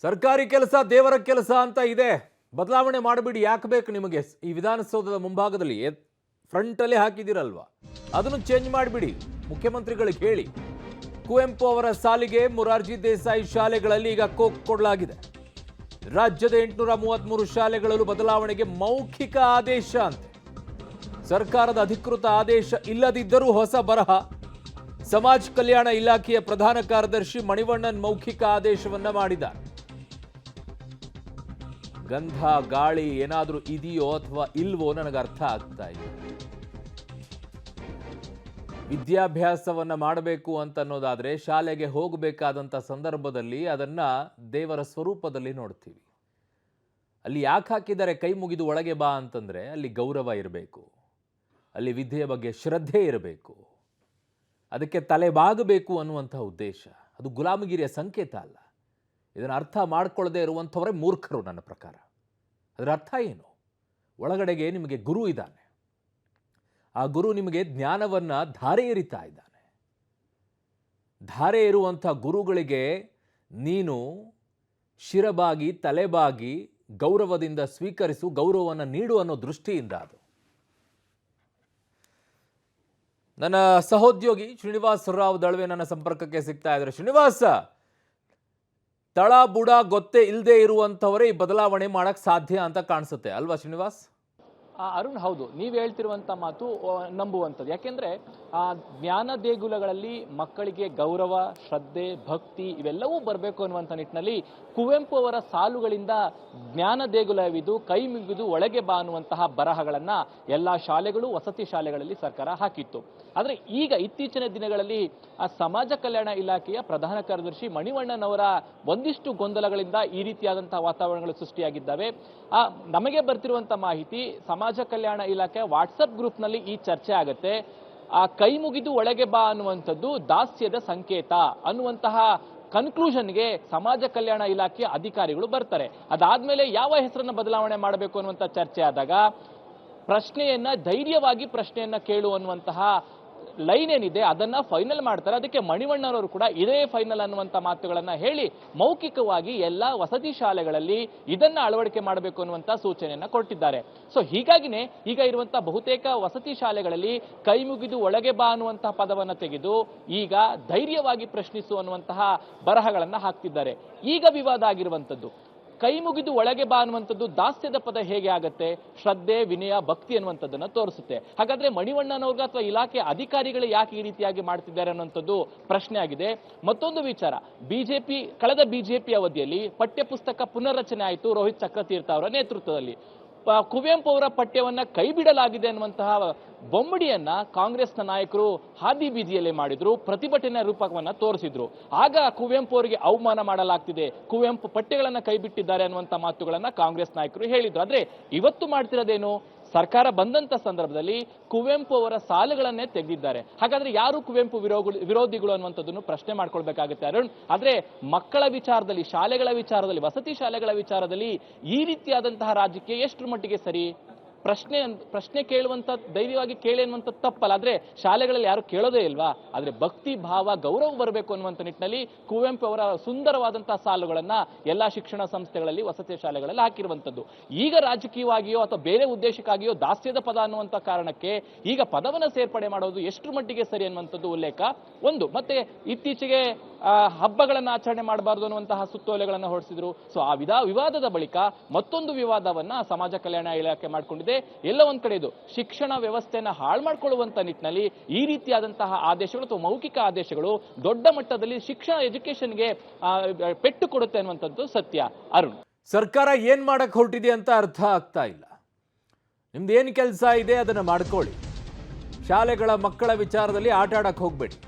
ಸರ್ಕಾರಿ ಕೆಲಸ ದೇವರ ಕೆಲಸ ಅಂತ ಇದೆ. ಬದಲಾವಣೆ ಮಾಡಿಬಿಡಿ, ಯಾಕೆ ಬೇಕು ನಿಮಗೆ? ಈ ವಿಧಾನಸೌಧದ ಮುಂಭಾಗದಲ್ಲಿ ಫ್ರಂಟ್ ಅಲ್ಲಿ ಹಾಕಿದಿರಲ್ವಾ, ಅದನ್ನು ಚೇಂಜ್ ಮಾಡಿಬಿಡಿ. ಮುಖ್ಯಮಂತ್ರಿಗಳಿಗೆ ಹೇಳಿ. ಕುವೆಂಪು ಅವರ ಸಾಲಿಗೆ ಮೊರಾರ್ಜಿ ದೇಸಾಯಿ ಶಾಲೆಗಳಲ್ಲಿ ಈಗ ಕೋಕ್ ಕೊಡಲಾಗಿದೆ. ರಾಜ್ಯದ 833 ಶಾಲೆಗಳಲ್ಲೂ ಬದಲಾವಣೆಗೆ ಮೌಖಿಕ ಆದೇಶ ಅಂತ. ಸರ್ಕಾರದ ಅಧಿಕೃತ ಆದೇಶ ಇಲ್ಲದಿದ್ದರೂ ಹೊಸ ಬರಹ. ಸಮಾಜ ಕಲ್ಯಾಣ ಇಲಾಖೆಯ ಪ್ರಧಾನ ಕಾರ್ಯದರ್ಶಿ ಮಣಿವಣ್ಣನ್ ಮೌಖಿಕ ಆದೇಶವನ್ನ ಮಾಡಿದ್ದಾರೆ. ಗಂಧ ಗಾಳಿ ಏನಾದರೂ ಇದೆಯೋ ಅಥವಾ ಇಲ್ವೋ ನನಗೆ ಅರ್ಥ ಆಗ್ತಾ ಇಲ್ಲ. ವಿದ್ಯಾಭ್ಯಾಸವನ್ನ ಮಾಡಬೇಕು ಅಂತ ಅನ್ನೋದಾದ್ರೆ ಶಾಲೆಗೆ ಹೋಗಬೇಕಾದಂಥ ಸಂದರ್ಭದಲ್ಲಿ ಅದನ್ನ ದೇವರ ಸ್ವರೂಪದಲ್ಲಿ ನೋಡ್ತೀವಿ. ಅಲ್ಲಿ ಯಾಕೆ ಹಾಕಿದ್ದಾರೆ ಕೈ ಮುಗಿದು ಒಳಗೆ ಬಾ ಅಂತಂದ್ರೆ ಅಲ್ಲಿ ಗೌರವ ಇರಬೇಕು, ಅಲ್ಲಿ ವಿದ್ಯೆಯ ಬಗ್ಗೆ ಶ್ರದ್ಧೆ ಇರಬೇಕು, ಅದಕ್ಕೆ ತಲೆ ಬಾಗಬೇಕು ಅನ್ನುವಂಥ ಉದ್ದೇಶ. ಅದು ಗುಲಾಮಗಿರಿಯ ಸಂಕೇತ ಅಲ್ಲ. ಇದನ್ನು ಅರ್ಥ ಮಾಡ್ಕೊಳ್ಳದೆ ಇರುವಂಥವರೇ ಮೂರ್ಖರು ನನ್ನ ಪ್ರಕಾರ. ಅದರ ಅರ್ಥ ಏನು? ಒಳಗಡೆಗೆ ನಿಮಗೆ ಗುರು ಇದ್ದಾನೆ, ಆ ಗುರು ನಿಮಗೆ ಜ್ಞಾನವನ್ನ ಧಾರೆ ಎರಿತಾ ಇದ್ದಾನೆ. ಧಾರೆ ಇರುವಂಥ ಗುರುಗಳಿಗೆ ನೀನು ಶಿರಬಾಗಿ ತಲೆಬಾಗಿ ಗೌರವದಿಂದ ಸ್ವೀಕರಿಸು, ಗೌರವವನ್ನು ನೀಡು ಅನ್ನೋ ದೃಷ್ಟಿಯಿಂದ ಅದು. ನನ್ನ ಸಹೋದ್ಯೋಗಿ ಶ್ರೀನಿವಾಸ್ ರಾವ್ ದಳ್ವೆ ನನ್ನ ಸಂಪರ್ಕಕ್ಕೆ ಸಿಗ್ತಾ ಇದ್ದಾರೆ. ಶ್ರೀನಿವಾಸ, ತಳ ಬುಡ ಗೊತ್ತೇ ಇಲ್ಲದೆ ಇರುವಂಥವರೇ ಈ ಬದಲಾವಣೆ ಮಾಡಕ್ ಸಾಧ್ಯ ಅಂತ ಕಾಣಿಸುತ್ತೆ ಅಲ್ವಾ ಶ್ರೀನಿವಾಸ್? ಅರುಣ್, ಹೌದು, ನೀವು ಹೇಳ್ತಿರುವಂಥ ಮಾತು ನಂಬುವಂಥದ್ದು. ಯಾಕೆಂದರೆ ಜ್ಞಾನ ದೇಗುಲಗಳಲ್ಲಿ ಮಕ್ಕಳಿಗೆ ಗೌರವ, ಶ್ರದ್ಧೆ, ಭಕ್ತಿ ಇವೆಲ್ಲವೂ ಬರಬೇಕು ಅನ್ನುವಂಥ ನಿಟ್ಟಿನಲ್ಲಿ ಕುವೆಂಪು ಅವರ ಸಾಲುಗಳಿಂದ ಜ್ಞಾನ ದೇಗುಲವಿದು ಕೈ ಮುಗಿದು ಒಳಗೆ ಬಾ ಅನ್ನುವಂತಹ ಬರಹಗಳನ್ನು ಎಲ್ಲ ಶಾಲೆಗಳು, ವಸತಿ ಶಾಲೆಗಳಲ್ಲಿ ಸರ್ಕಾರ ಹಾಕಿತ್ತು. ಆದರೆ ಈಗ ಇತ್ತೀಚಿನ ದಿನಗಳಲ್ಲಿ ಆ ಸಮಾಜ ಕಲ್ಯಾಣ ಇಲಾಖೆಯ ಪ್ರಧಾನ ಕಾರ್ಯದರ್ಶಿ ಮಣಿವಣ್ಣನ್ ಅವರ ಒಂದಿಷ್ಟು ಗೊಂದಲಗಳಿಂದ ಈ ರೀತಿಯಾದಂತಹ ವಾತಾವರಣಗಳು ಸೃಷ್ಟಿಯಾಗಿದ್ದಾವೆ. ನಮಗೆ ಬರ್ತಿರುವಂಥ ಮಾಹಿತಿ, ಸಮಾಜ ಕಲ್ಯಾಣ ಇಲಾಖೆ ವಾಟ್ಸಪ್ ಗ್ರೂಪ್ನಲ್ಲಿ ಈ ಚರ್ಚೆ ಆಗುತ್ತೆ. ಆ ಕೈ ಮುಗಿದು ಒಳಗೆ ಬಾ ಅನ್ನುವಂಥದ್ದು ದಾಸ್ಯದ ಸಂಕೇತ ಅನ್ನುವಂತಹ ಕನ್ಕ್ಲೂಷನ್ಗೆ ಸಮಾಜ ಕಲ್ಯಾಣ ಇಲಾಖೆಯ ಅಧಿಕಾರಿಗಳು ಬರ್ತಾರೆ. ಅದಾದ್ಮೇಲೆ ಯಾವ ಹೆಸರನ್ನ ಬದಲಾವಣೆ ಮಾಡಬೇಕು ಅನ್ನುವಂಥ ಚರ್ಚೆ ಆದಾಗ ಪ್ರಶ್ನೆಯನ್ನ ಧೈರ್ಯವಾಗಿ ಪ್ರಶ್ನೆಯನ್ನ ಕೇಳು ಅನ್ನುವಂತಹ ಲೈನ್ ಏನಿದೆ ಅದನ್ನ ಫೈನಲ್ ಮಾಡ್ತಾರೆ. ಅದಕ್ಕೆ ಮಣಿವಣ್ಣನವರು ಕೂಡ ಇದೇ ಫೈನಲ್ ಅನ್ನುವಂಥ ಮಾತುಗಳನ್ನ ಹೇಳಿ ಮೌಖಿಕವಾಗಿ ಎಲ್ಲ ವಸತಿ ಶಾಲೆಗಳಲ್ಲಿ ಇದನ್ನ ಅಳವಡಿಕೆ ಮಾಡಬೇಕು ಅನ್ನುವಂಥ ಸೂಚನೆಯನ್ನ ಕೊಟ್ಟಿದ್ದಾರೆ. ಸೊ ಹೀಗಾಗಿನೇ ಈಗ ಇರುವಂತಹ ಬಹುತೇಕ ವಸತಿ ಶಾಲೆಗಳಲ್ಲಿ ಕೈ ಮುಗಿದು ಒಳಗೆ ಬಾ ಅನ್ನುವಂತಹ ಪದವನ್ನ ತೆಗೆದು ಈಗ ಧೈರ್ಯವಾಗಿ ಪ್ರಶ್ನಿಸು ಅನ್ನುವಂತಹ ಬರಹಗಳನ್ನ ಹಾಕ್ತಿದ್ದಾರೆ. ಈಗ ವಿವಾದ ಆಗಿರುವಂಥದ್ದು ಕೈ ಮುಗಿದು ಒಳಗೆ ಬಾ ಅನ್ನುವಂಥದ್ದು ದಾಸ್ಯದ ಪದ ಹೇಗೆ ಆಗತ್ತೆ? ಶ್ರದ್ಧೆ, ವಿನಯ, ಭಕ್ತಿ ಅನ್ನುವಂಥದ್ದನ್ನ ತೋರಿಸುತ್ತೆ. ಹಾಗಾದ್ರೆ ಮಣಿವಣ್ಣನವ್ರಿಗೆ ಅಥವಾ ಇಲಾಖೆ ಅಧಿಕಾರಿಗಳು ಯಾಕೆ ಈ ರೀತಿಯಾಗಿ ಮಾಡ್ತಿದ್ದಾರೆ ಅನ್ನುವಂಥದ್ದು ಪ್ರಶ್ನೆ ಆಗಿದೆ. ಮತ್ತೊಂದು ವಿಚಾರ, ಕಳೆದ ಬಿಜೆಪಿ ಅವಧಿಯಲ್ಲಿ ಪಠ್ಯ ಪುಸ್ತಕ ಪುನರ್ರಚನೆ ಆಯಿತು ರೋಹಿತ್ ಚಕ್ರತೀರ್ಥ ಅವರ ನೇತೃತ್ವದಲ್ಲಿ. ಕುವೆಂಪು ಅವರ ಪಠ್ಯವನ್ನ ಕೈ ಬಿಡಲಾಗಿದೆ ಅನ್ನುವಂತಹ ಬೊಮ್ಮಡಿಯನ್ನ ಕಾಂಗ್ರೆಸ್ನ ನಾಯಕರು ಹಾದಿ ಬೀದಿಯಲ್ಲೇ ಮಾಡಿದ್ರು, ಪ್ರತಿಭಟನೆ ರೂಪಕವನ್ನ ತೋರಿಸಿದ್ರು. ಆಗ ಕುವೆಂಪು ಅವರಿಗೆ ಅವಮಾನ ಮಾಡಲಾಗ್ತಿದೆ, ಕುವೆಂಪು ಪಠ್ಯಗಳನ್ನ ಕೈ ಬಿಟ್ಟಿದ್ದಾರೆ ಅನ್ನುವಂಥ ಮಾತುಗಳನ್ನ ಕಾಂಗ್ರೆಸ್ ನಾಯಕರು ಹೇಳಿದ್ರು. ಆದ್ರೆ ಇವತ್ತು ಮಾಡ್ತಿರೋದೇನು? ಸರ್ಕಾರ ಬಂದಂತ ಸಂದರ್ಭದಲ್ಲಿ ಕುವೆಂಪು ಅವರ ಸಾಲುಗಳನ್ನೇ ತೆಗೆದಿದ್ದಾರೆ. ಹಾಗಾದ್ರೆ ಯಾರು ಕುವೆಂಪು ವಿರೋಧಿಗಳು ಅನ್ನುವಂಥದ್ದನ್ನು ಪ್ರಶ್ನೆ ಮಾಡ್ಕೊಳ್ಬೇಕಾಗುತ್ತೆ ಅರುಣ್. ಆದ್ರೆ ಮಕ್ಕಳ ವಿಚಾರದಲ್ಲಿ, ಶಾಲೆಗಳ ವಿಚಾರದಲ್ಲಿ, ವಸತಿ ಶಾಲೆಗಳ ವಿಚಾರದಲ್ಲಿ ಈ ರೀತಿಯಾದಂತಹ ರಾಜಕೀಯ ಎಷ್ಟರ ಮಟ್ಟಿಗೆ ಸರಿ? ಪ್ರಶ್ನೆ ಕೇಳುವಂತ ಧೈರ್ಯವಾಗಿ ಕೇಳಿ ಅನ್ನುವಂಥ ತಪ್ಪಲ್ಲ, ಆದ್ರೆ ಶಾಲೆಗಳಲ್ಲಿ ಯಾರು ಕೇಳೋದೇ ಇಲ್ವಾ? ಆದ್ರೆ ಭಕ್ತಿ ಭಾವ, ಗೌರವ ಬರಬೇಕು ಅನ್ನುವಂಥ ನಿಟ್ಟಿನಲ್ಲಿ ಕುವೆಂಪು ಅವರ ಸುಂದರವಾದಂತಹ ಸಾಲುಗಳನ್ನ ಎಲ್ಲಾ ಶಿಕ್ಷಣ ಸಂಸ್ಥೆಗಳಲ್ಲಿ, ವಸತಿ ಶಾಲೆಗಳಲ್ಲಿ ಹಾಕಿರುವಂತದ್ದು. ಈಗ ರಾಜಕೀಯವಾಗಿಯೋ ಅಥವಾ ಬೇರೆ ಉದ್ದೇಶಕ್ಕಾಗಿಯೋ ದಾಸ್ಯದ ಪದ ಅನ್ನುವಂಥ ಕಾರಣಕ್ಕೆ ಈಗ ಪದವನ್ನ ಸೇರ್ಪಡೆ ಮಾಡೋದು ಎಷ್ಟರ ಮಟ್ಟಿಗೆ ಸರಿ ಅನ್ನುವಂಥದ್ದು ಉಲ್ಲೇಖ ಒಂದು. ಮತ್ತೆ ಇತ್ತೀಚೆಗೆ ಹಬ್ಬಗಳನ್ನ ಆಚರಣೆ ಮಾಡಬಾರದು ಅನ್ನುವಂತಹ ಸುತ್ತೋಲೆಗಳನ್ನು ಹೊರಡಿಸಿದ್ರು. ಸೊ ಆ ವಿವಾದದ ಬಳಿಕ ಮತ್ತೊಂದು ವಿವಾದವನ್ನ ಸಮಾಜ ಕಲ್ಯಾಣ ಇಲಾಖೆ ಮಾಡಿಕೊಂಡಿದೆ. ಎಲ್ಲ ಒಂದ್ ಕಡೆ ಇದು ಶಿಕ್ಷಣ ವ್ಯವಸ್ಥೆಯನ್ನ ಹಾಳು ಮಾಡಿಕೊಳ್ಳುವಂತ ನಿಟ್ಟಿನಲ್ಲಿ ಈ ರೀತಿಯಾದಂತಹ ಆದೇಶಗಳು ಅಥವಾ ಮೌಖಿಕ ಆದೇಶಗಳು ದೊಡ್ಡ ಮಟ್ಟದಲ್ಲಿ ಶಿಕ್ಷಣ ಎಜುಕೇಶನ್ಗೆ ಪೆಟ್ಟು ಕೊಡುತ್ತೆ ಅನ್ನುವಂಥದ್ದು ಸತ್ಯ ಅರುಣ್. ಸರ್ಕಾರ ಏನ್ ಮಾಡಕ್ ಹೊರಟಿದೆ ಅಂತ ಅರ್ಥ ಆಗ್ತಾ ಇಲ್ಲ. ನಿಮ್ದು ಏನ್ ಕೆಲಸ ಇದೆ ಅದನ್ನ ಮಾಡ್ಕೊಳ್ಳಿ. ಶಾಲೆಗಳ ಮಕ್ಕಳ ವಿಚಾರದಲ್ಲಿ ಆಟ ಆಡಕ್ ಹೋಗ್ಬೇಡಿ.